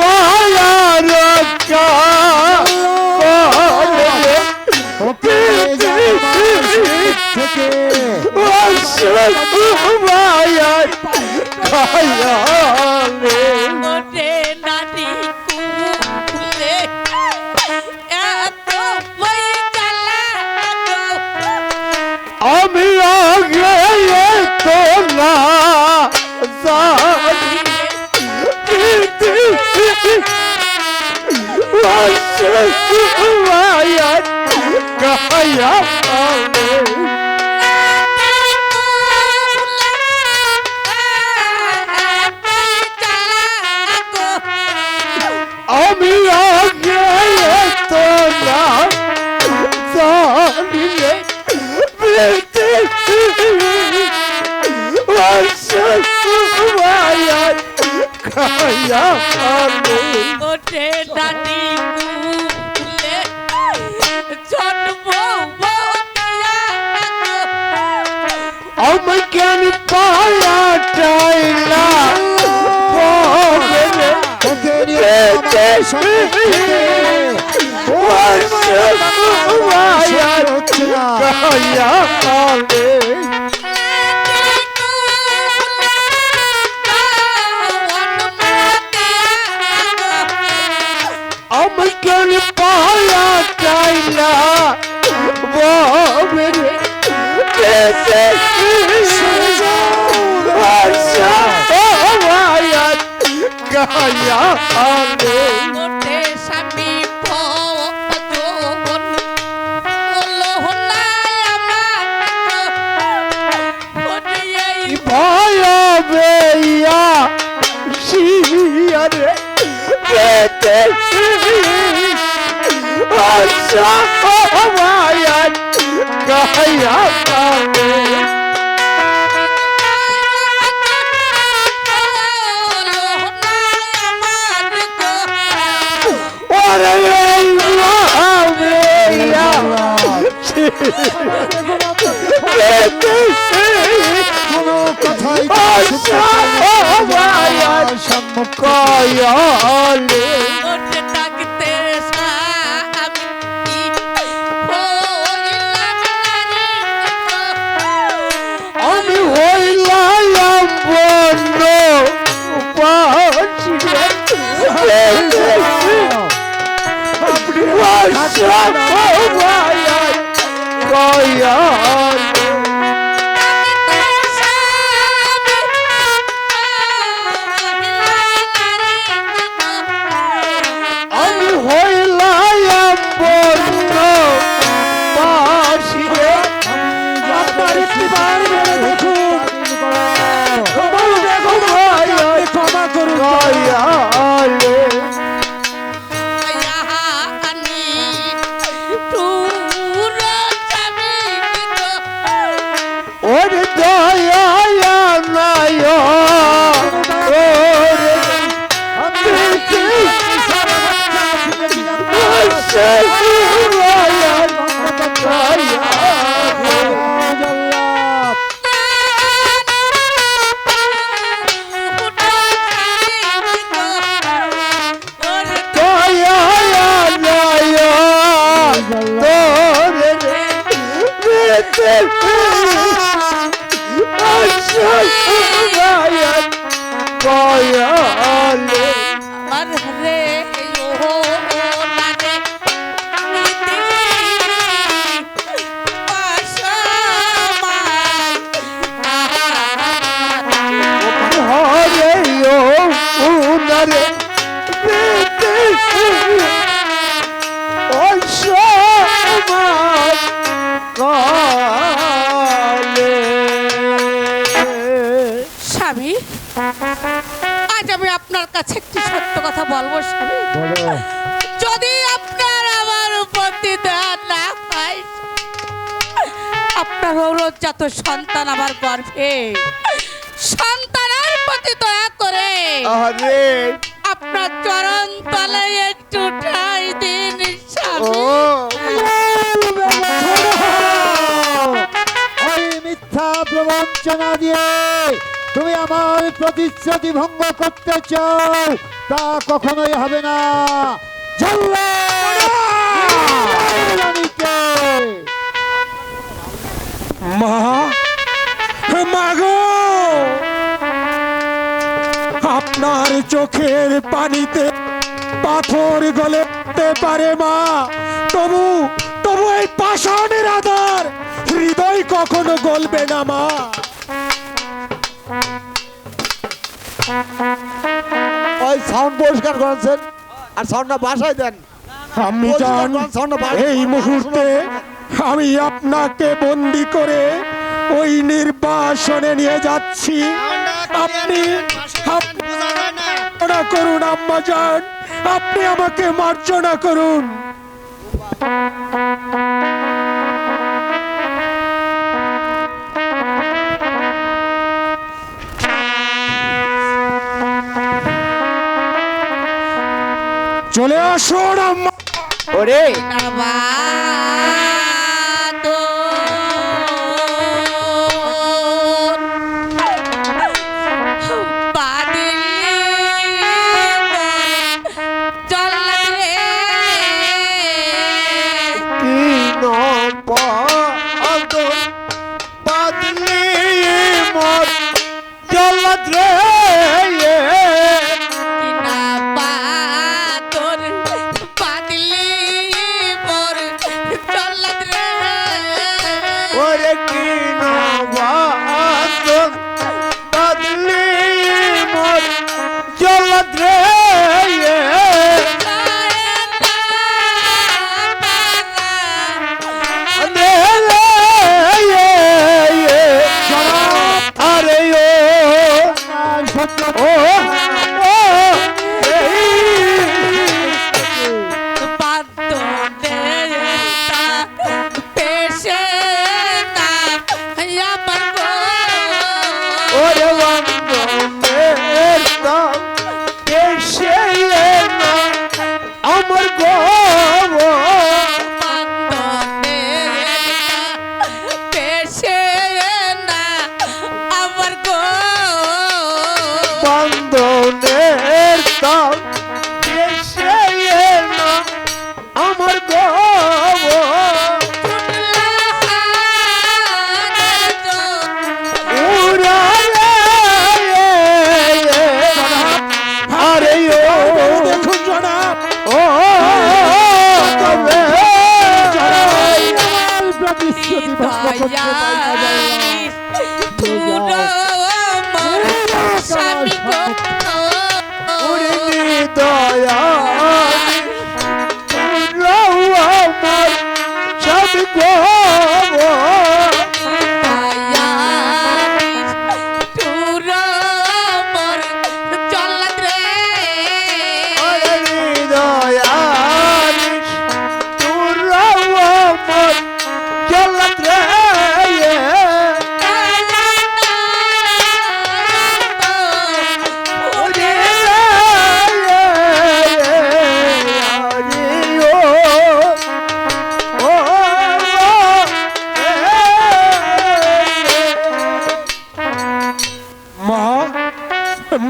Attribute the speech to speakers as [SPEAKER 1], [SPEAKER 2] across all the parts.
[SPEAKER 1] মায়া রক্ষা মায়া খায়ালে
[SPEAKER 2] ওরে নানি কুলে এত মই জ্বালা
[SPEAKER 1] আমি আগে তো না জানি মায়া খায়ালে আমি আগে তো না জানিলে মায়া খায়ালে
[SPEAKER 2] ওরে নানি কুলে জন্ম
[SPEAKER 1] আমি কেন পায়া চাইলা আমি কেন পায়া চাইলা গায়া আলে
[SPEAKER 2] ওরে স্বামী ভজন হলো আমার ওরে এই
[SPEAKER 1] ভায়া বেয়া শিয়ারে পেতে আশা মায়া গায়া আলে কয়ালে
[SPEAKER 2] ওরে ডাকতে স্বামী
[SPEAKER 1] আমি হইলাম বন্য পাখিরে আপনি আশা কয়ালে আমি হইলাম বন্য পাখিরে
[SPEAKER 3] আপনার একটি বার মেরে দেখুন, ক্ষমা করুন।
[SPEAKER 1] কয়ালে ওরে দয়া নাই ওরে কয়ালে হরে ও উনারে পেতে ওই সমাজ কালে
[SPEAKER 2] স্বামী আজ আমি আপনার কাছে একটি সত্য কথা বলবো স্বামী যদি আপনার আমার প্রতি দয়া না হয় আপনার ঔরজাত সন্তান আমার গর্ভে সন্তানের প্রতি দয়া করে
[SPEAKER 1] আরে
[SPEAKER 2] আপনার চরণ তলায় একটু ঠাঁই দিন
[SPEAKER 1] ও
[SPEAKER 2] স্বামী
[SPEAKER 3] ওই মিথ্যা প্রবঞ্চনা দিয়ে তুমি আমার প্রতিশ্রুতি ভঙ্গ করতে চাও তা কখনোই হবে না।
[SPEAKER 4] মা, মাগো, আপনার চোখের পানিতে পাথর গলতে পারে মা, তবু তবু এই পাষাণের আধার হৃদয় কখনো গলবে না মা।
[SPEAKER 1] ওই সাউন্ড পরিষ্কার করেছেন আর সাউন্ডটা বাসায় দেন।
[SPEAKER 4] আমি জান এই মুহূর্তে আমি আপনাকে বন্দি করে ওই নির্বাসনে নিয়ে যাচ্ছি। আপনি মার্জনা করুন আম্মা জান, আপনি আমাকে মার্জনা করুন। চলে আসুন আম্মা।
[SPEAKER 1] ওরে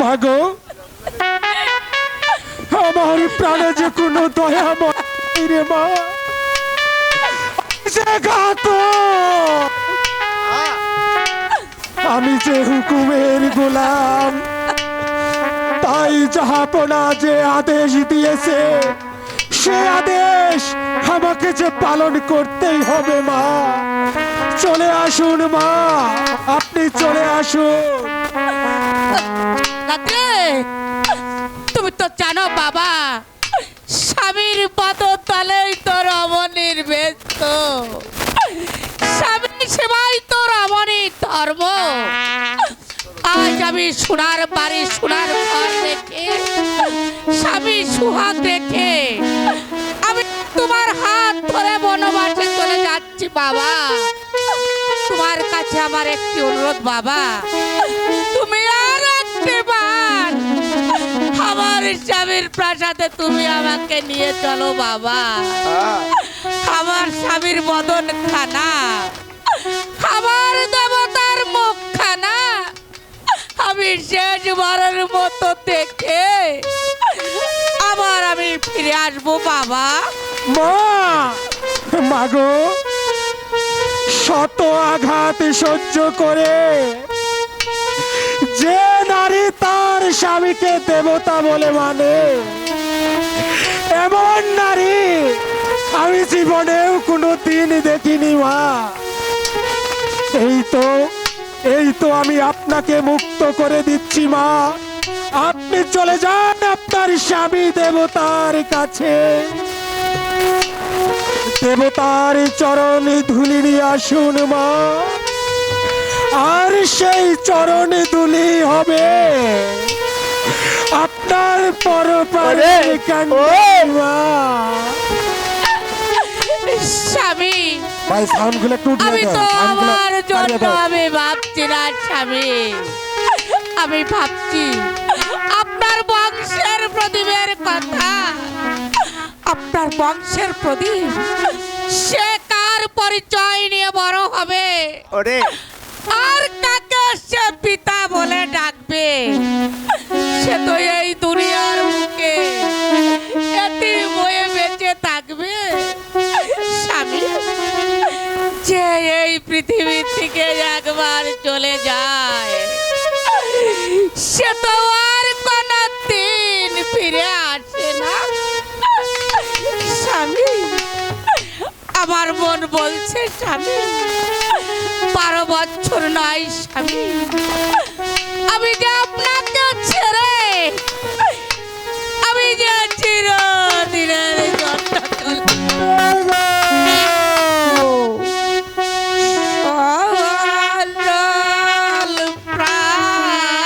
[SPEAKER 4] মাগো, আমার প্রাণে যে কোনো দয়া রে মা, আমি যে হুকুমের গোলাম, তাই জাহাপনা যে আদেশ দিয়েছে সে আদেশ আমাকে যে পালন করতেই হবে মা। চলে আসুন মা, আপনি চলে আসুন।
[SPEAKER 2] তুমি তো জানো বাবা, স্বামীর পদতলেই তো রমণীর বেশ, স্বামীর সেবাই তো রমণীর ধর্ম। আজ আমি সোনার বাড়ি সোনার ঘর রেখে স্বামী সুহাগ রেখে আমি তোমার হাত ধরে বনবাসে চলে যাচ্ছি বাবা। তোমার কাছে আমার একটি অনুরোধ বাবা, তুমি আর একটি বার আমার স্বামীর প্রাসাদে তুমি আমাকে নিয়ে চলো বাবা। আমার স্বামীর বদন খানা, আমার দেবতার মুখ খানা শেষবারের মতো দেখে আবার আমি ফিরে আসবো বাবা।
[SPEAKER 4] মা, মাগো, শত আঘাত সহ্য করে যে নারী তার স্বামীকে দেবতা বলে মানে, এমন নারী আমি জীবনেও কোনো দিন দেখিনি মা। এই তো আমি আপনাকে মুক্ত করে দিচ্ছি মা। আপনি চলে যান আপনার স্বামী দেবতার কাছে, দেবতার চরণ ধুলি নিয়ে আসুন মা। আর সেই চরণ ধুলি হবে আপনার পরপারে মা।
[SPEAKER 2] স্বামী,
[SPEAKER 3] ভাই সাউন্ডগুলো একটু উঠিয়ে
[SPEAKER 2] আমি
[SPEAKER 3] দাও,
[SPEAKER 2] তো
[SPEAKER 3] সাউন্ডগুলো
[SPEAKER 2] আমার
[SPEAKER 3] বাড়িয়ে
[SPEAKER 2] জন্য
[SPEAKER 3] দাও।
[SPEAKER 2] আমি ভাবছি না স্বামী, আমি ভাবছি আপনার বংশের প্রদীপের কথা। আপনার বংশের প্রদীপ সে কার পরিচয় নিয়ে বড় হবে,
[SPEAKER 1] ওরে
[SPEAKER 2] আর কাকে সে পিতা বলে ডাকবে? সে তো এই দুনিয়ার বুকে এতিম হয়ে বেঁচে থাকবে। স্বামী, যে এই পৃথিবী থেকে একবার চলে যায় সে তো আর কোনো দিন ফিরে আসে না। স্বামী, আমার মন বলছে স্বামী 12 বছর নয় স্বামী, আমি যে আপনাকে ছেড়ে আমি যে চিরদিনের জন্য সরল প্রাণে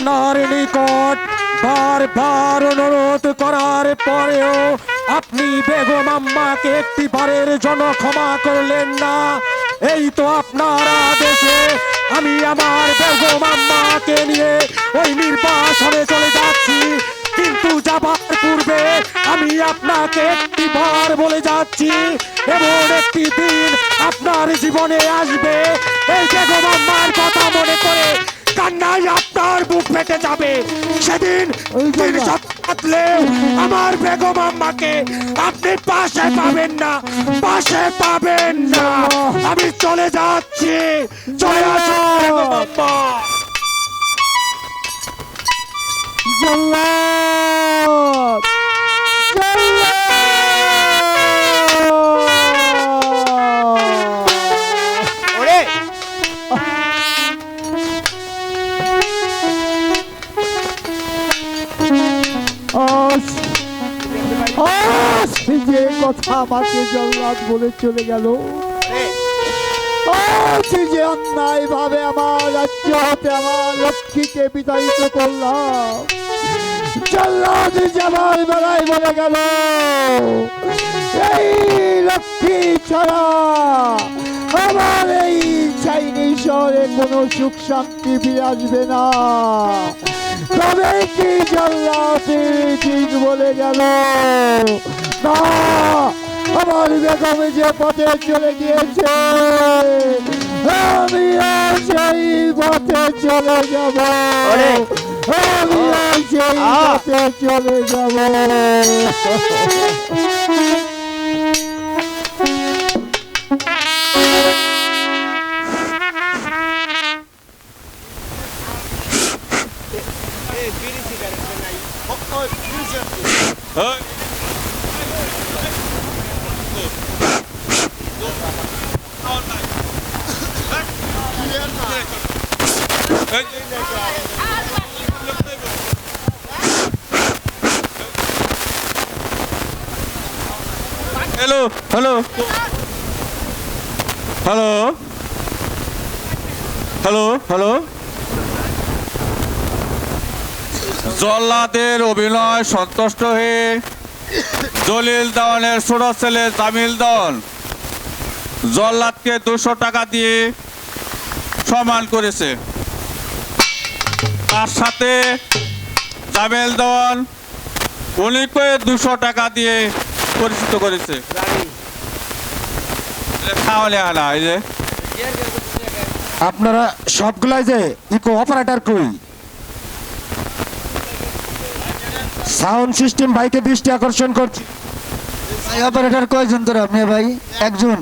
[SPEAKER 4] আপনার নিকট বারবার অনুরোধ করার পরেও আপনি বেগম আম্মাকে একটি বারের জন্য ক্ষমা করলেন না। এই তো আপনার আদেশে আমি আমার বেগম আম্মাকে নিয়ে ওই নির্বাসনে চলে যাচ্ছি, কিন্তু যাবার পূর্বে আমি আপনাকে একটি বার বলে যাচ্ছি, এমন একটি দিন আপনার জীবনে আসবে এই বেগম আম্মার কথা মনে করে কান্নায় আপনার বুক ফেটে যাবে। সেদিন দিন সকালেও আমার বেগম আম্মাকে আপনি পাশে পাবেন না, পাশে পাবেন না। আমি চলে যাচ্ছি, চলে আসুন বেগম আম্মা।
[SPEAKER 3] জল্লাদ! জল্লাদ!
[SPEAKER 1] ওরে
[SPEAKER 3] আজ আজ যে কথা আমাকে জল্লাদ বলে চলে গেল, আজ যে অন্যায় ভাবে আমার রাজ্য হতে আমার লক্ষ্মীকে বিতাড়িত করলাম, জল্লাদ যাবার বেলায় বলে গেল এই লক্ষ্মী ছাড়া আমার এই চাইনি শহরে কোনো সুখ শান্তি ফিরে আসবে না। তবে কি জল্লাদ ঠিক বলে গেল না, আমার বেগম যে পথে চলে গিয়েছে আমি আর সেই পথে চলে যাব, আমি আর সেই পথে চলে যাব।
[SPEAKER 5] Hello hello hello hello hello জল্লাদের অভিনয় সন্তুষ্ট হয়ে জলিল দেওয়ানের ছোট ছেলে জামিল দেওয়ান জল্লাদকে 200 টাকা দিয়ে সম্মান করেছে। তার সাথে জামিল দেওয়ান উনিকে 200 টাকা দিয়ে পরিচিত করেছে। খাওয়ালে আনা এই যে
[SPEAKER 4] আপনারা সবগুলাই যে ইকো অপারেটর কই, সাউন্ড সিস্টেম ভাইকে দৃষ্টি আকর্ষণ করছি।
[SPEAKER 3] অপারেটর কয়জন তোরা মেয়ে ভাই? একজন।